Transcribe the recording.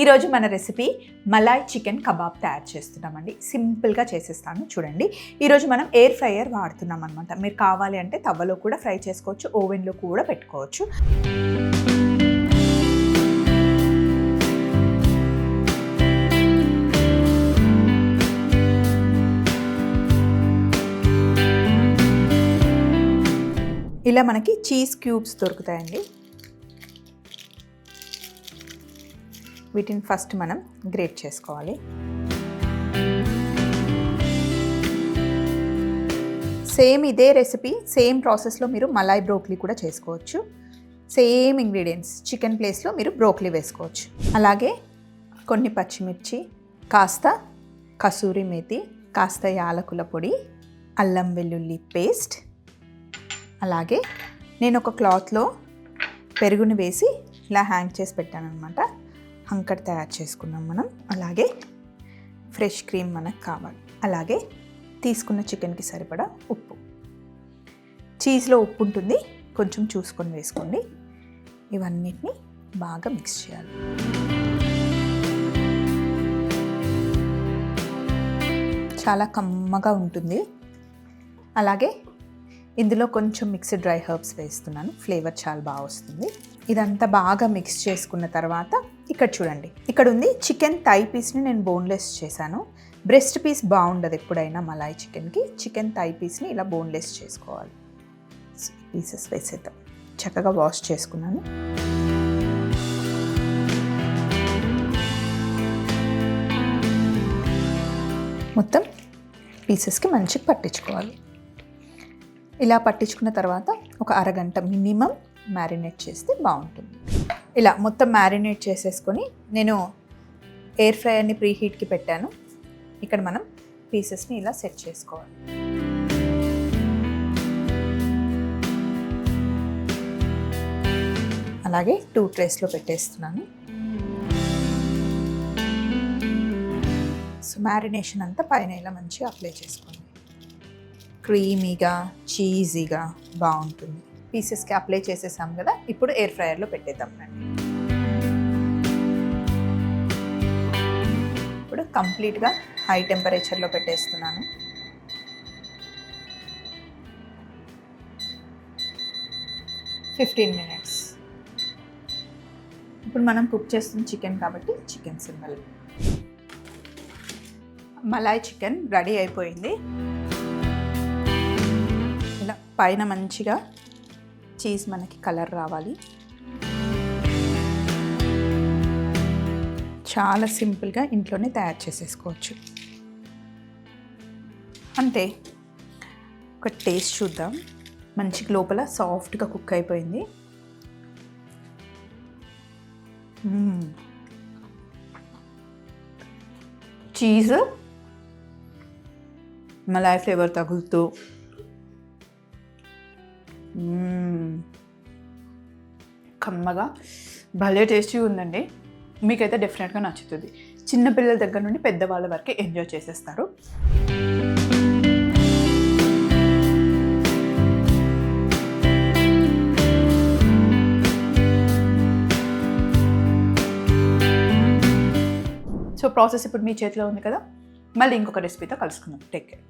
ఈరోజు మన recipe Malay chicken kebab తయారు చేస్తున్నామండి. సింపుల్గా చేసేస్తాను చూడండి. ఈరోజు మనం ఎయిర్ ఫ్రైయర్ వాడుతున్నాం అనమాట. మీరు కావాలి అంటే తవ్వలో కూడా ఫ్రై చేసుకోవచ్చు, ఓవెన్లో కూడా పెట్టుకోవచ్చు. ఇలా మనకి చీజ్ క్యూబ్స్ దొరుకుతాయండి. వీటిని ఫస్ట్ మనం గ్రేట్ చేసుకోవాలి. సేమ్ ఇదే రెసిపీ సేమ్ ప్రాసెస్లో మీరు మలాయ్ బ్రోక్లీ కూడా చేసుకోవచ్చు. సేమ్ ఇంగ్రీడియంట్స్, చికెన్ ప్లేస్లో మీరు బ్రోక్లీ వేసుకోవచ్చు. అలాగే కొన్ని పచ్చిమిర్చి, కాస్త కసూరి మేతి, కాస్త యాలకుల పొడి, అల్లం వెల్లుల్లి పేస్ట్, అలాగే నేను ఒక క్లాత్లో పెరుగుని వేసి ఇలా హ్యాంగ్ చేసి పెట్టాను అనమాట. హంకట్ తయారు చేసుకున్నాం మనం. అలాగే ఫ్రెష్ క్రీమ్ మనకు కావాలి. అలాగే తీసుకున్న చికెన్కి సరిపడా ఉప్పు. చీజ్లో ఉప్పు ఉంటుంది, కొంచెం చూసుకొని వేసుకోండి. ఇవన్నిటిని బాగా మిక్స్ చేయాలి. చాలా కమ్మగా ఉంటుంది. అలాగే ఇందులో కొంచెం మిక్స్డ్ డ్రై హర్బ్స్ వేస్తున్నాను, ఫ్లేవర్ చాలా బాగా వస్తుంది. ఇదంతా బాగా మిక్స్ చేసుకున్న తర్వాత ఇక్కడ చూడండి, ఇక్కడ ఉంది చికెన్ థై పీస్ని నేను బోన్లెస్ చేశాను. బ్రెస్ట్ పీస్ బాగుండదు ఎప్పుడైనా మలాయ్ చికెన్కి. చికెన్ థై పీస్ని ఇలా బోన్లెస్ చేసుకోవాలి. పీసెస్ వేసేద్దాం. చక్కగా వాష్ చేసుకున్నాను. మొత్తం పీసెస్కి మంచిగా పట్టించుకోవాలి. ఇలా పట్టించుకున్న తర్వాత ఒక అరగంట మినిమం మ్యారినేట్ చేస్తే బాగుంటుంది. ఇలా మొత్తం మ్యారినేట్ చేసేసుకొని నేను ఎయిర్ ఫ్రైయర్ని ప్రీహీట్కి పెట్టాను. ఇక్కడ మనం పీసెస్ని ఇలా సెట్ చేసుకోవాలి. అలాగే 2 ట్రేస్లో పెట్టేస్తున్నాను. సో మ్యారినేషన్ అంతా పైన ఇలా మంచిగా అప్లై చేసుకోండి. క్రీమీగా చీజీగా బాగుంటుంది. పీసెస్కి అప్లై చేసేసాం కదా, ఇప్పుడు ఎయిర్ ఫ్రైయర్లో పెట్టేద్దాం రండి. ఇప్పుడు కంప్లీట్గా హై టెంపరేచర్లో పెట్టేస్తున్నాను. $15 minutes. ఇప్పుడు మనం కుక్ చేస్తున్న చికెన్ కాబట్టి chicken symbol. Malay chicken ready అయిపోయింది. ఇలా పైన మంచిగా చీజ్ మనకి కలర్ రావాలి. చాలా సింపుల్గా ఇంట్లోనే తయారు చేసేసుకోవచ్చు. అంతే. ఒక టేస్ట్ చూద్దాం. మంచిగా లోపల సాఫ్ట్గా కుక్ అయిపోయింది. చీజ్ మలాయ్ ఫ్లేవర్ తగులుతూ కమ్మగా భలే టేస్టీగా ఉందండి. మీకైతే డెఫినెట్గా నచ్చుతుంది. చిన్నపిల్లల దగ్గర నుండి పెద్దవాళ్ళ వరకు ఎంజాయ్ చేసేస్తారు. సో ప్రాసెస్ ఇప్పుడు మీ చేతిలో ఉంది కదా. మళ్ళీ ఇంకొక రెసిపీతో కలుసుకుందాం. Take care.